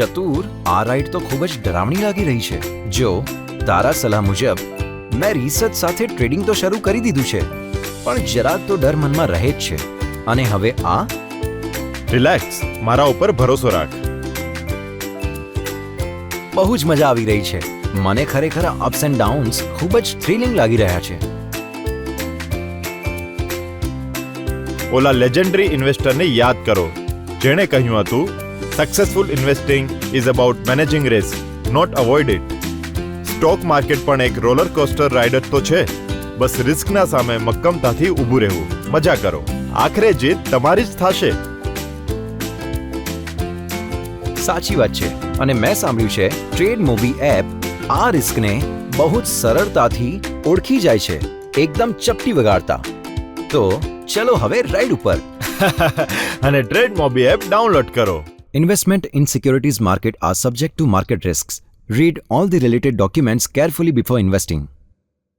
ચતુર, આ રાઈડ તો ખૂબ જ ડરાવણી લાગી રહી છે. જો તારા સલાહ મુજબ મેં રિસર્ચ સાથે ટ્રેડિંગ તો શરૂ કરી દીધું છે, પણ જરાક તો ડર મનમાં રહે જ છે. અને હવે આ? રિલેક્સ, મારા ઉપર ભરોસો રાખ. બહુ જ મજા આવી રહી છે. મને ખરેખર અપ્સ એન્ડ ડાઉન્સ ખૂબ જ થ્રિલિંગ લાગી રહ્યા છે. ઓલા લેજેન્ડરી ઇન્વેસ્ટરને યાદ કરો, જેણે કહ્યું હતું, successful investing is about managing risk, not avoid it. Stock market પણ એક રોલર કોસ્ટર રાઇડ જ તો છે. બસ રિસ્કના સામે મક્કમતાથી ઊભું રહેવું, મજા કરો. આખરે જીત તમારી જ થશે. સાચી વાત છે. અને મેં સાંભળ્યું છે ટ્રેડ મોબી એપ આ રિસ્કને બહુ જ સરળતાથી ઓળખી જાય છે, એકદમ ચપટી વગાડતા. તો ચલો હવે રાઈડ ઉપર. અને ટ્રેડ મોબી એપ ડાઉનલોડ કરો. Investment in securities market are subject to market risks. Read all the related documents carefully before investing.